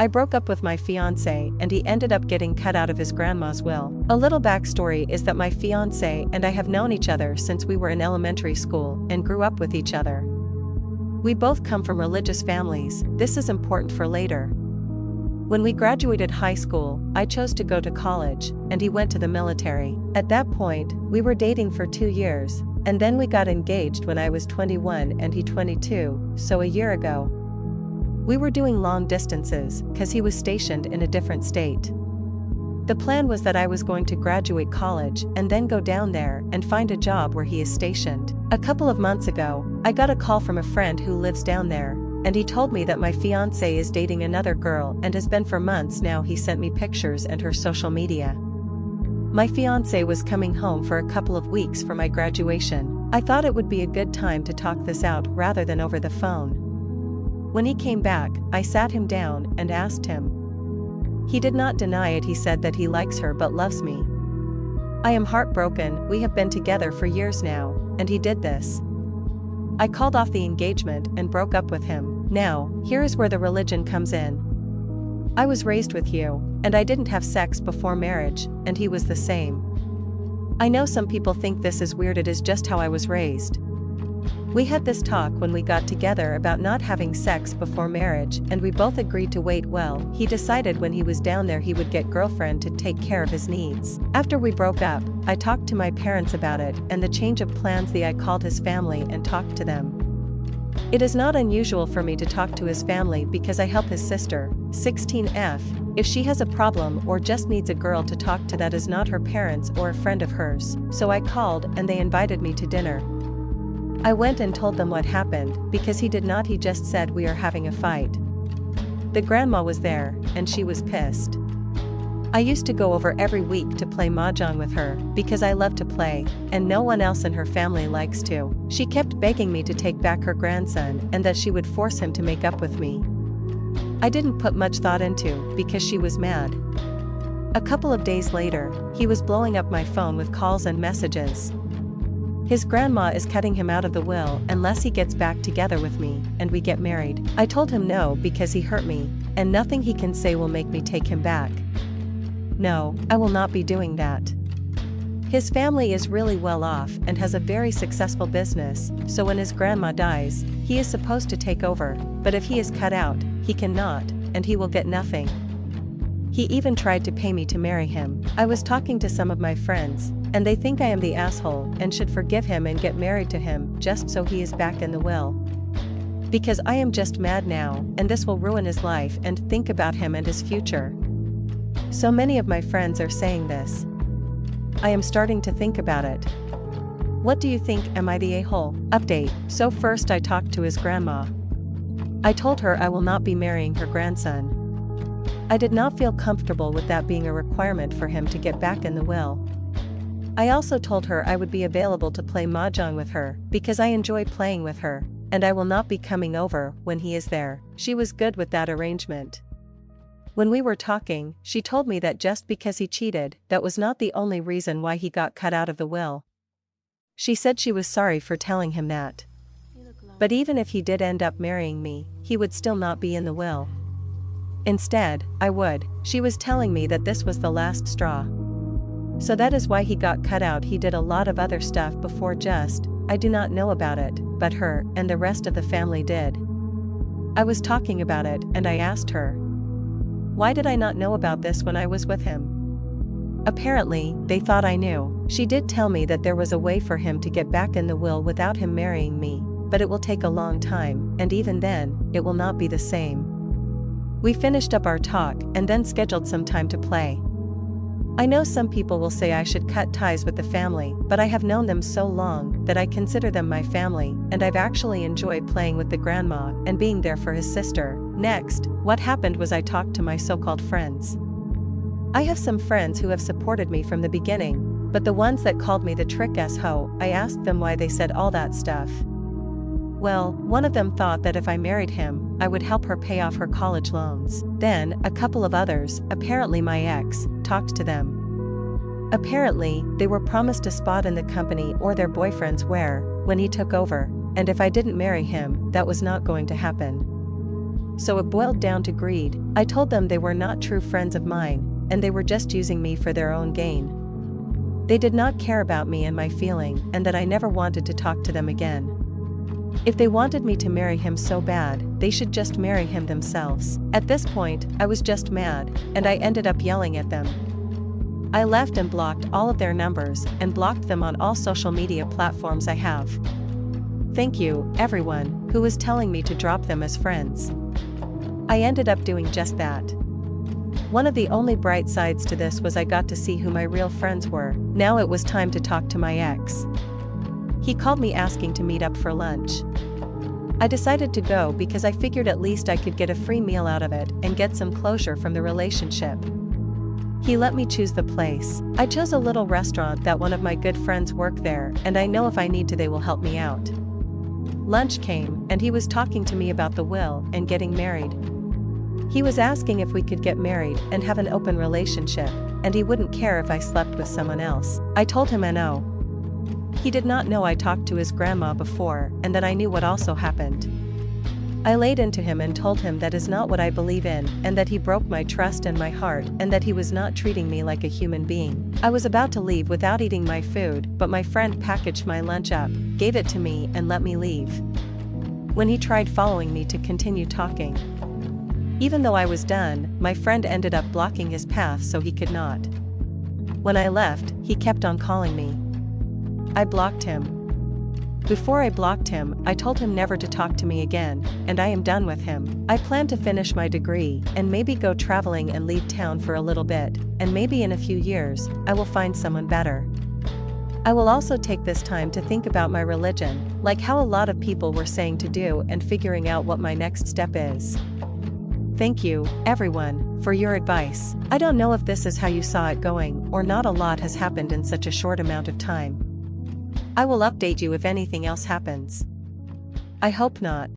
I broke up with my fiancé and he ended up getting cut out of his grandma's will. A little backstory is that my fiancé and I have known each other since we were in elementary school and grew up with each other. We both come from religious families. This is important for later. When we graduated high school, I chose to go to college, and he went to the military. At that point, we were dating for 2 years, and then we got engaged when I was 21 and he 22, so a year ago. We were doing long distances, cause he was stationed in a different state. The plan was that I was going to graduate college and then go down there and find a job where he is stationed. A couple of months ago, I got a call from a friend who lives down there, and he told me that my fiancé is dating another girl and has been for months now. He sent me pictures and her social media. My fiancé was coming home for a couple of weeks for my graduation. I thought it would be a good time to talk this out rather than over the phone. When he came back, I sat him down and asked him. He did not deny it. He said that he likes her but loves me. I am heartbroken. We have been together for years now, and he did this. I called off the engagement and broke up with him. Now, here is where the religion comes in. I was raised with you, and I didn't have sex before marriage, and he was the same. I know some people think this is weird. It is just how I was raised. We had this talk when we got together about not having sex before marriage, and we both agreed to wait. Well, he decided when he was down there he would get girlfriend to take care of his needs. After we broke up, I talked to my parents about it and the change of plans. I called his family and talked to them. It is not unusual for me to talk to his family because I help his sister, 16F, if she has a problem or just needs a girl to talk to that is not her parents or a friend of hers. So I called and they invited me to dinner. I went and told them what happened, because he did not. He just said we are having a fight. The grandma was there, and she was pissed. I used to go over every week to play mahjong with her, because I love to play, and no one else in her family likes to. She kept begging me to take back her grandson and that she would force him to make up with me. I didn't put much thought into, because she was mad. A couple of days later, he was blowing up my phone with calls and messages. His grandma is cutting him out of the will unless he gets back together with me and we get married. I told him no because he hurt me, and nothing he can say will make me take him back. No, I will not be doing that. His family is really well off and has a very successful business, so when his grandma dies, he is supposed to take over, but if he is cut out, he cannot, and he will get nothing. He even tried to pay me to marry him. I was talking to some of my friends, and they think I am the asshole and should forgive him and get married to him just so he is back in the will. Because I am just mad now, and this will ruin his life and think about him and his future. So many of my friends are saying this. I am starting to think about it. What do you think? Am I the a-hole? Update. So first I talked to his grandma. I told her I will not be marrying her grandson. I did not feel comfortable with that being a requirement for him to get back in the will. I also told her I would be available to play mahjong with her, because I enjoy playing with her, and I will not be coming over when he is there. She was good with that arrangement. When we were talking, she told me that just because he cheated, that was not the only reason why he got cut out of the will. She said she was sorry for telling him that. But even if he did end up marrying me, he would still not be in the will. Instead, I would. She was telling me that this was the last straw. So that is why he got cut out. He did a lot of other stuff before, just, I do not know about it, but her and the rest of the family did. I was talking about it and I asked her, why did I not know about this when I was with him? Apparently, they thought I knew. She did tell me that there was a way for him to get back in the will without him marrying me, but it will take a long time, and even then, it will not be the same. We finished up our talk and then scheduled some time to play. I know some people will say I should cut ties with the family, but I have known them so long that I consider them my family, and I've actually enjoyed playing with the grandma and being there for his sister. Next, what happened was I talked to my so-called friends. I have some friends who have supported me from the beginning, but the ones that called me the trick-ass hoe, I asked them why they said all that stuff. Well, one of them thought that if I married him, I would help her pay off her college loans. Then, a couple of others, apparently my ex, talked to them. Apparently, they were promised a spot in the company or their boyfriends when he took over, and if I didn't marry him, that was not going to happen. so it boiled down to greed. I told them they were not true friends of mine, and they were just using me for their own gain. They did not care about me and my feeling, and that I never wanted to talk to them again. If they wanted me to marry him so bad, they should just marry him themselves. At this point, I was just mad, and I ended up yelling at them. I left and blocked all of their numbers, and blocked them on all social media platforms I have. Thank you, everyone, who was telling me to drop them as friends. I ended up doing just that. One of the only bright sides to this was I got to see who my real friends were. Now it was time to talk to my ex. He called me asking to meet up for lunch. I decided to go because I figured at least I could get a free meal out of it and get some closure from the relationship. He let me choose the place. I chose a little restaurant that one of my good friends work there, and I know if I need to they will help me out. Lunch came, and he was talking to me about the will and getting married. He was asking if we could get married and have an open relationship, and he wouldn't care if I slept with someone else. I told him no. He did not know I talked to his grandma before and that I knew what also happened. I laid into him and told him that is not what I believe in, and that he broke my trust and my heart, and that he was not treating me like a human being. I was about to leave without eating my food, but my friend packaged my lunch up, gave it to me and let me leave. When he tried following me to continue talking, even though I was done, my friend ended up blocking his path so he could not. When I left, he kept on calling me. I blocked him. Before I blocked him, I told him never to talk to me again, and I am done with him. I plan to finish my degree, and maybe go traveling and leave town for a little bit, and maybe in a few years, I will find someone better. I will also take this time to think about my religion, like how a lot of people were saying to do, and figuring out what my next step is. Thank you, everyone, for your advice. I don't know if this is how you saw it going, or not. A lot has happened in such a short amount of time. I will update you if anything else happens. I hope not.